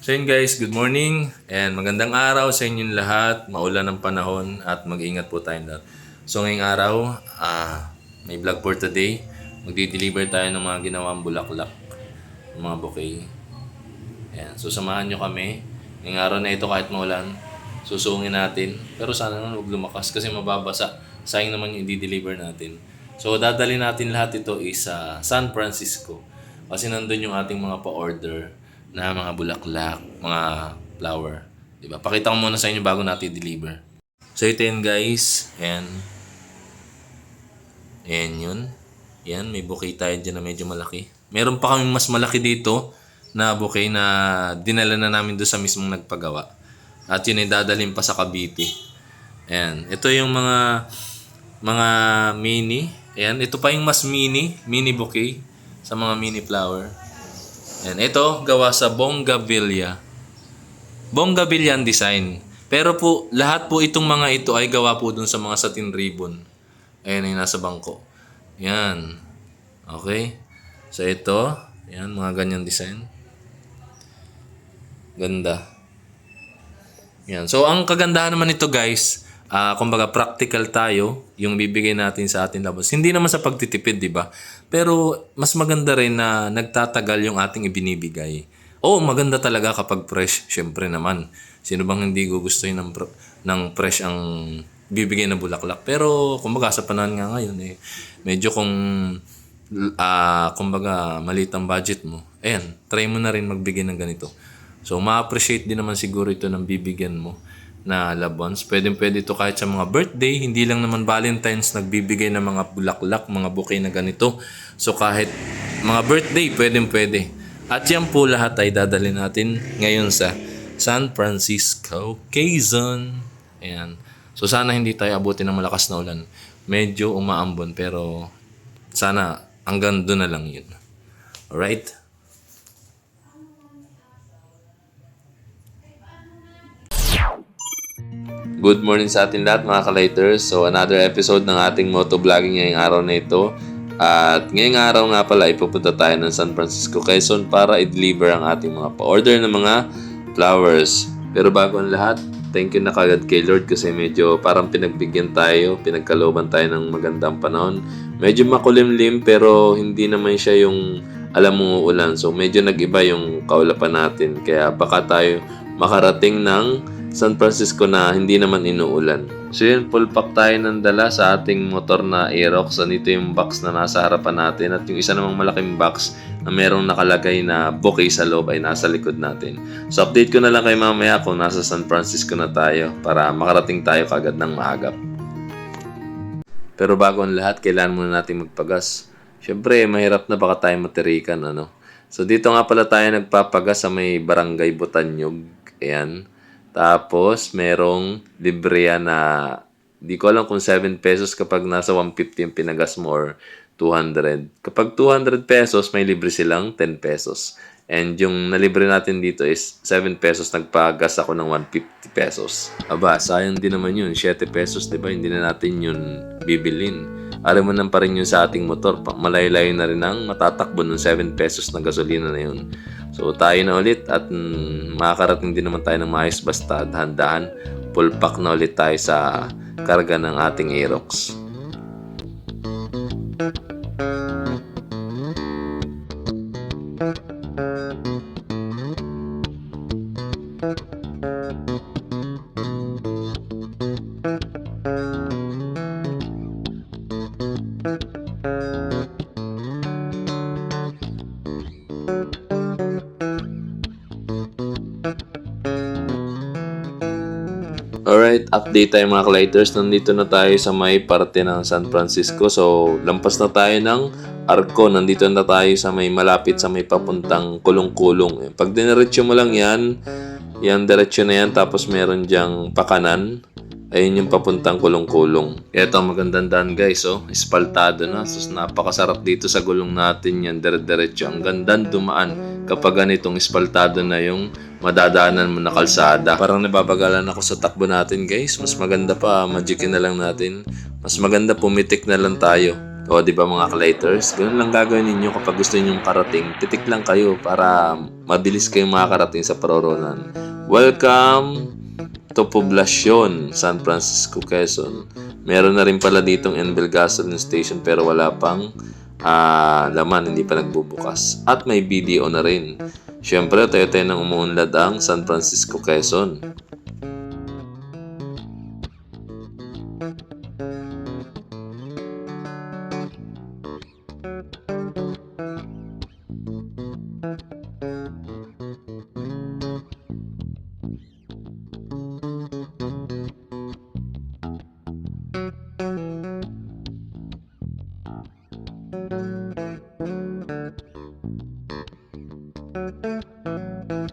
So yun guys, good morning and magandang araw sa inyong lahat. Maulan ng panahon at mag-ingat po tayong lahat. So ngayong araw, may vlog for today. Magdi-deliver tayo ng mga ginawang bulaklak, ng mga bouquet. Ayan. So samahan nyo kami. Ngayong araw na ito kahit maulan, susungin natin. Pero sana naman huwag lumakas kasi mababasa. Sayang naman yung i-deliver natin. So dadali natin lahat ito is sa San Francisco. Kasi nandun yung ating mga pa-order na mga bulaklak, mga flower. Diba? Pakita ko muna sa inyo bago natin i-deliver. So ito yun guys. Ayan. Ayan yun. Ayan, may bouquet tayo dyan na medyo malaki. Meron pa kaming mas malaki dito na bouquet na dinala na namin doon sa mismong nagpagawa. At yun ay dadalhin pa sa Cavite. Ayan. Ito yung mga mini. Ayan. Ito pa yung mas mini bouquet sa mga mini flower. Ayan. Ito, gawa sa Bongabilla. Bongabilla ang design. Pero po, lahat po itong mga ito ay gawa po dun sa mga satin ribbon. Ayan yung nasa bangko. Ayan. Okay. So ito, ayan, mga ganyan design. Ganda. Ayan. So ang kagandahan naman ito guys, kumbaga practical tayo yung bibigay natin sa ating labas. Hindi naman sa pagtitipid, di ba? Pero mas maganda rin na nagtatagal yung ating ibinibigay. Oo, maganda talaga kapag fresh. Siyempre naman. Sino bang hindi gugustuhin ng fresh ang bibigay na bulaklak? Pero kumbaga sa panahon nga ngayon, medyo kumbaga maliit ang budget mo. Ayan, try mo na rin magbigay ng ganito. So ma-appreciate din naman siguro ito ng bibigyan mo na loved ones. Pwede ito kahit sa mga birthday. Hindi lang naman Valentine's nagbibigay ng mga bulaklak, mga bouquet na ganito. So kahit mga birthday, pwede. At yan po lahat ay dadalhin natin ngayon sa San Francisco, Quezon. Ayan. So sana hindi tayo abutin ng malakas na ulan. Medyo umaambon pero sana hanggang doon na lang yun. Alright? Good morning sa atin lahat mga ka-lighters. So another episode ng ating motovlogging ngayong araw na ito. At ngayong araw nga pala ipupunta tayo ng San Francisco, Quezon para i-deliver ang ating mga pa-order ng mga flowers. Pero bago ang lahat, thank you na kagad kay Lord kasi medyo parang pinagbigyan tayo, pinagkalooban tayo ng magandang panahon. Medyo makulimlim pero hindi naman siya yung alam mo ulan. So medyo nag-iba yung kaulapan natin. Kaya baka tayo makarating ng San Francisco na hindi naman inuulan. So yun, full pack tayo ng dala sa ating motor na Aerox. Nandito yung box na nasa harapan natin at yung isa namang malaking box na merong nakalagay na bouquet sa loob ay nasa likod natin. So update ko na lang kay mamaya kung nasa San Francisco na tayo para makarating tayo kagad ng maagap. Pero bago ang lahat, kailangan muna natin magpagas. Syempre, mahirap na baka tayo matirikan, ano? So dito nga pala tayo nagpapagas sa may Barangay Butanyog. Ayan. Tapos, merong libre yan na, di ko alam kung 7 pesos kapag nasa 150 yung pinagas mo or 200. Kapag 200 pesos, may libre silang 10 pesos. And yung nalibre natin dito is 7 pesos, nagpagas ako ng 150 pesos. Aba, sayang din naman yun. 7 pesos, di ba? Hindi na natin yun bibilin. Alam mo nang pa rin yun sa ating motor. Malayo-layo na rin ang matatakbo ng 7 pesos na gasolina na yun. So tayo na ulit at makakarating din naman tayo ng maayos basta dahan-dahan. Full pack na ulit tayo sa karga ng ating Aerox. Alright, update tayo mga ka-lighters. Nandito na tayo sa may parte ng San Francisco. So, lampas na tayo ng Arco. Nandito na tayo sa may malapit sa may papuntang Kulong-Kulong. Pag diniretso mo lang yan diretso na yan. Tapos meron dyang pakanan. Ayun yung papuntang Kulong-Kulong. Ito ang magandang daan guys. Espaltado na. So, napakasarap dito sa gulong natin yan. Diretso. Ang gandang dumaan kapag ganitong espaltado na yung madadaanan mo na kalsada. Parang nababagalan ako sa takbo natin guys. Mas maganda pa, magikin na lang natin. Mas maganda pumitik na lang tayo. O di ba mga ka-lighters, ganun lang gagawin ninyo kapag gusto ninyong karating. Titik lang kayo para mabilis kayong makakarating sa paroronan. Welcome to Poblacion, San Francisco, Quezon. Meron na rin pala ditong Envel Gasoline Station pero wala pang laman, hindi pa nagbubukas. At may BDO na rin. Siyempre, tayo-tayo nang umuunlad ang San Francisco, Quezon.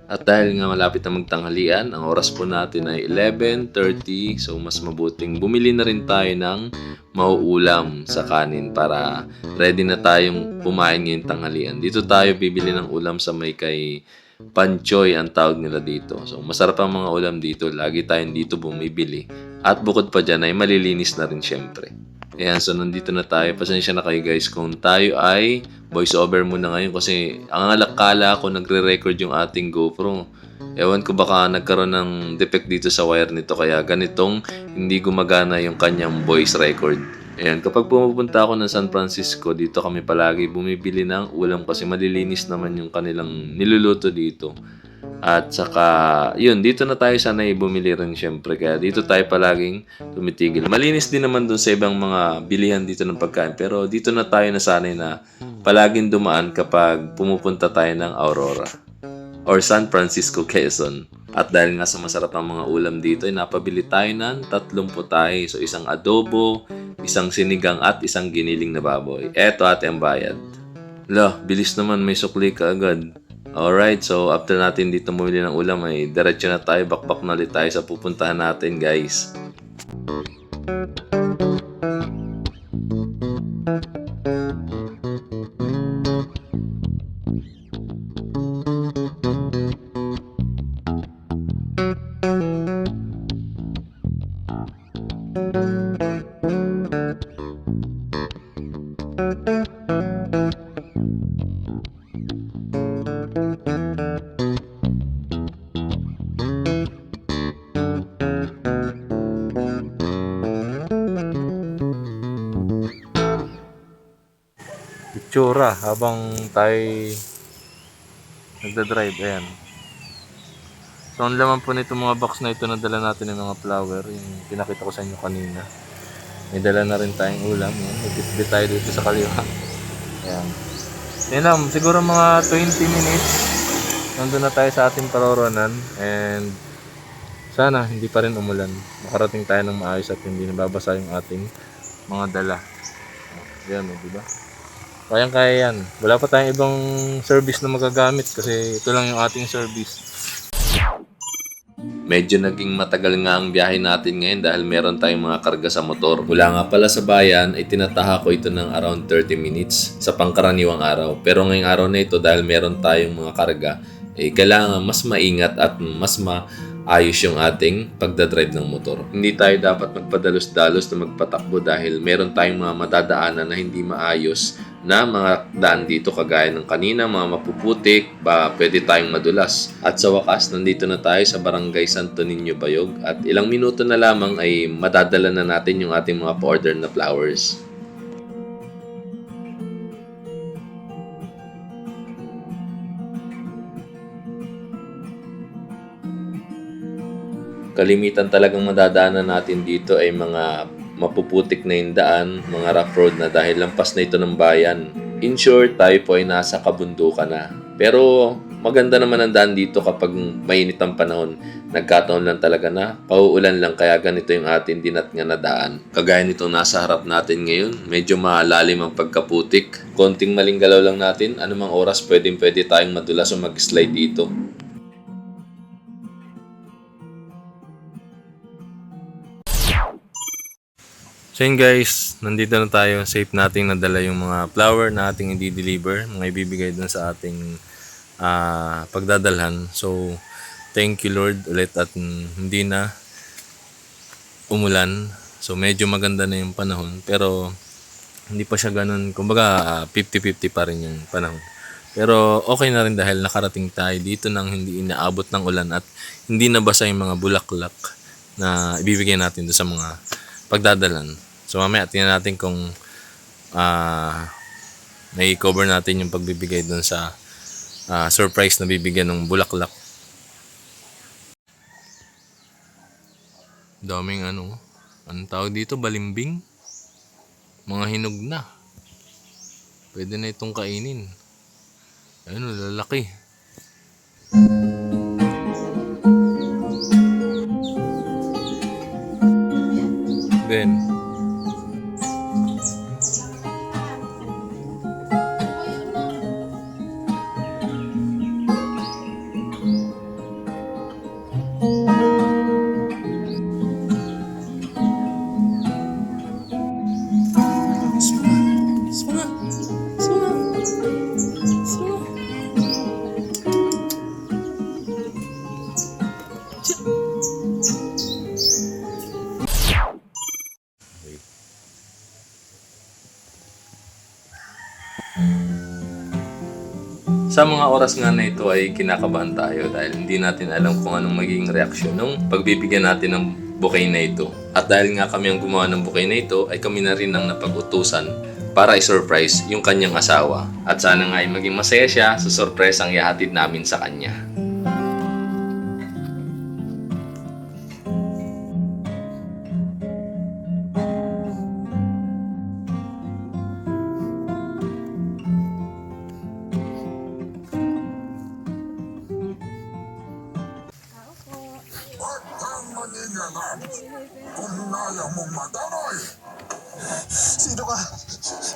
At dahil nga malapit na magtanghalian, ang oras po natin ay 11:30. So mas mabuting bumili na rin tayo ng mauulam sa kanin para ready na tayong kumain ngayong tanghalian. Dito tayo bibili ng ulam sa may kay Panchoy ang tawag nila dito. So masarap ang mga ulam dito. Lagi tayong dito bumibili. At bukod pa dyan ay malilinis na rin syempre. Ayan, so nandito na tayo. Pasensya na kayo guys kung tayo ay voice over muna ngayon kasi ang alakala ko nagre-record yung ating GoPro. Ewan ko baka nagkaroon ng defect dito sa wire nito kaya ganitong hindi gumagana yung kanyang voice record. Ayan, kapag pumupunta ako ng San Francisco, dito kami palagi bumibili ng ulam kasi malilinis naman yung kanilang niluluto dito. At saka, yun, dito na tayo sanay bumili rin syempre. Kaya dito tayo palaging tumitigil. Malinis din naman dun sa ibang mga bilihan dito ng pagkain. Pero dito na tayo nasanay na palaging dumaan kapag pumupunta tayo ng Aurora or San Francisco, Quezon. At dahil nga sa masarap ang mga ulam dito, ay napabili tayo ng 3 putay. So, isang adobo, isang sinigang at isang giniling na baboy. Eto ate ang bayad. Bilis naman, may sukli ka agad. Alright, so after natin dito bumili ng ulam ay diretso na tayo, bakbak na ulit tayo sa pupuntahan natin guys. Itsura habang tayo nagdadrive, ayan. So ang laman po nito mga box na ito na dala natin ng mga flower, yung pinakita ko sa inyo kanina. May dala na rin tayong ulam, yun. Nagtitbit tayo dito sa kaliwa. Ayan. Yan lang, siguro mga 20 minutes nandun na tayo sa ating paroronan and sana hindi pa rin umulan. Makarating tayo ng maayos at hindi nababasa yung ating mga dala. Ayan, diba? Kayang-kaya yan. Wala pa tayong ibang service na magagamit kasi ito lang yung ating service. Medyo naging matagal nga ang biyahe natin ngayon dahil meron tayong mga karga sa motor. Mula nga pala sa bayan ay tinataha ko ito ng around 30 minutes sa pangkaraniwang araw. Pero ngayong araw na ito dahil meron tayong mga karga, kailangan mas maingat at mas maayos yung ating pagdadrive ng motor. Hindi tayo dapat magpadalos-dalos na magpatakbo dahil meron tayong mga madadaanan na hindi maayos na mga daan dito kagaya ng kanina, mga mapuputik, pwede tayong madulas. At sa wakas, nandito na tayo sa Barangay Santo Niño, Bayog at ilang minuto na lamang ay madadala na natin yung ating mga pa-order na flowers. Kalimitan talagang madadaanan natin dito ay mga mapuputik na yung daan, mga rough road na dahil lampas na ito ng bayan. In short, tayo po ay nasa kabundukan na. Pero maganda naman ang daan dito kapag mainit ang panahon. Nagkataon lang talaga na pauulan lang kaya ganito yung ating dinat nga na daan. Kagaya nito nasa harap natin ngayon, medyo malalim ang pagkaputik. Konting maling galaw lang natin, anumang oras pwede tayong madulas o mag-slide dito. So yun guys, nandito na tayo. Safe nating nadala yung mga flower na ating i-deliver, mga ibibigay dun sa ating pagdadalhan. So thank you Lord ulit at hindi na umulan. So medyo maganda na yung panahon pero Hindi pa siya ganun, kumbaga 50-50 pa rin yung panahon. Pero okay na rin dahil nakarating tayo dito nang hindi inaabot ng ulan at hindi nabasa yung mga bulaklak na ibibigay natin doon sa mga pagdadalan. So mamaya tingnan natin kung may cover natin yung pagbibigay doon sa surprise na bibigyan ng bulaklak. Daming anong tawag dito, balimbing. Mga hinog na. Pwede na itong kainin. Ayun, lalaki. Then, sa mga oras nga na ito ay kinakabahan tayo dahil hindi natin alam kung anong magiging reaksyon ng pagbibigyan natin ng bouquet na ito. At dahil nga kami ang gumawa ng bouquet na ito, ay kami na rin ang napag-utusan para i-surprise yung kanyang asawa. At sana nga ay maging masaya siya sa surprise ang ihahatid namin sa kanya. Sino ka?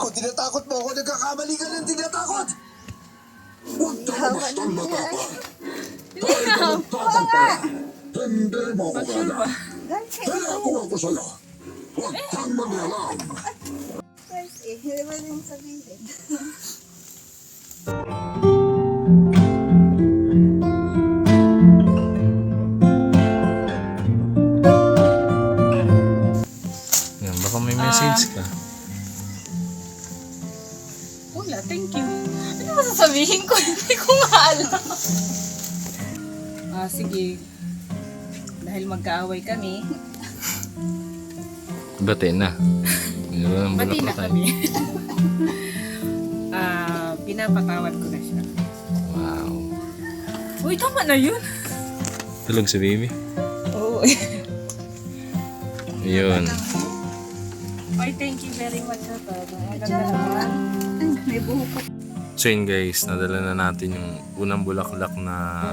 Kung tinatakot mo ako, nagkakamali ka ng tinatakot! Huwag ka bastang matakot! Kahit anong tapang pa yan, hindi mo ako kaya. Kaya ako ako sa'yo. Huwag kang manialam. First hindi ba din sabihin? Yan, baka may message ka. Wala, thank you. Ano ba sasabihin ko? Hindi ko nga alam. Sige. Dahil magkaaway kami, Bate na. pati na kami. Pinapatawad ko na siya. Wow. Uy, tama na yun. Tulog si baby. Oo. Yun. Ay, thank you very much. Ang ganda naman. May buhok ko. So yun guys, nadala na natin yung unang bulaklak na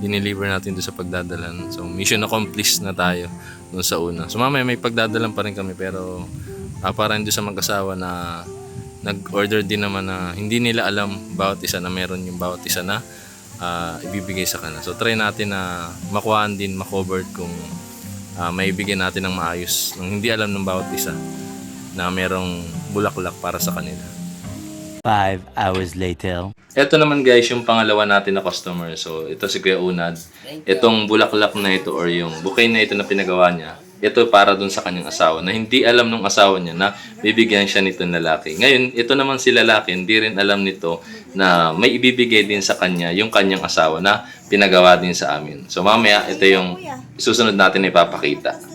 dineliver natin doon sa pagdadalan. So mission accomplished na tayo doon sa una. So mamaya may pagdadalan pa rin kami pero parang doon sa mag-asawa na nag-order din naman na hindi nila alam bawat isa na meron yung bawat isa na ibibigay sa kanila. So try natin na makuhaan din, makover kung maibigyan natin ng maayos nang hindi alam ng bawat isa na merong bulaklak para sa kanila. 5 hours later. Ito naman guys yung pangalawa natin na customer. So ito si Kuya Unad. Itong bulaklak na ito or yung bouquet na ito na pinagawa niya, ito para dun sa kanyang asawa na hindi alam nung asawa niya na bibigyan siya nito ng lalaki. Ngayon, ito naman si lalaki, hindi rin alam nito na may ibibigay din sa kanya yung kanyang asawa na pinagawa din sa amin. So mamaya, ito yung susunod natin na ipapakita.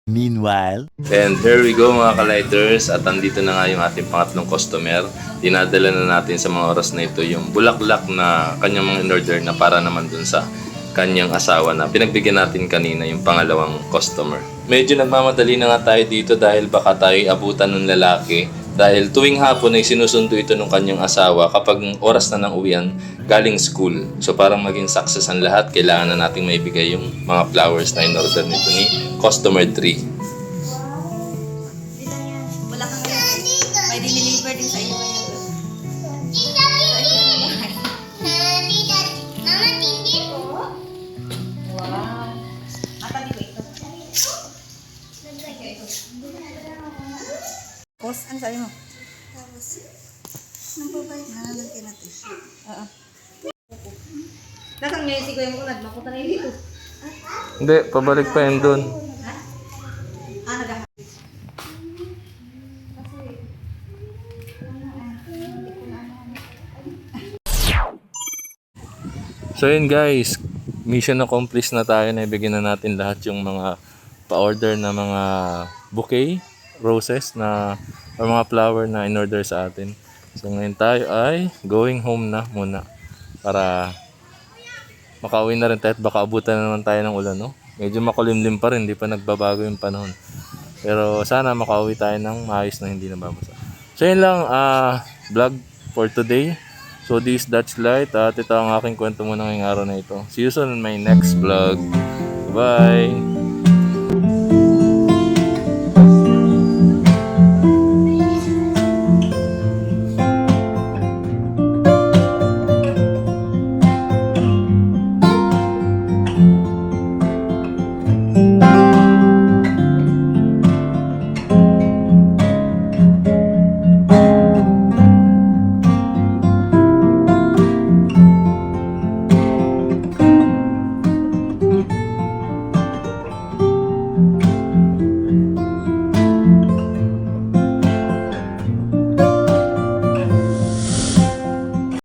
Meanwhile, And here we go mga ka-lighters at andito na nga yung ating pangatlong customer. Dinadala na natin sa mga oras na ito yung bulaklak na kanyang mga in-order na para naman dun sa kanyang asawa na pinagbigyan natin kanina yung pangalawang customer. Medyo nagmamadali na nga tayo dito dahil baka tayo abutan ng lalaki dahil tuwing hapon ay sinusundo ito ng kanyang asawa kapag oras na ng uwian galing school. So parang maging success ang lahat, kailangan na nating maibigay yung mga flowers na in-order nito ni customer 3. Wala kang may dineliver din sa iyo ngayon. Wow. Ata di ba ito? Boss, ano sabi mo? Tapos, nang babae na lang kinati. Oo. Nakang ngayon si Kuya Munad, makuta na yun dito. Hindi, pabalik pa yun dun. Naghahanap. So yun guys, mission accomplished na tayo. Naibigyan na natin lahat yung mga pa-order na mga bouquet, roses na or mga flower na in-order sa atin. So ngayon tayo ay going home na muna para makauwi na rin tayo at baka abutan na naman tayo ng ulan, no? Medyo makulimlim pa rin, hindi pa nagbabago yung panahon. Pero sana makauwi tayo ng maayos na hindi nababasa. So yun lang, vlog for today. So this is Dutch Light at ito ang aking kwento muna ngayong araw na ito. See you soon in my next vlog. Bye!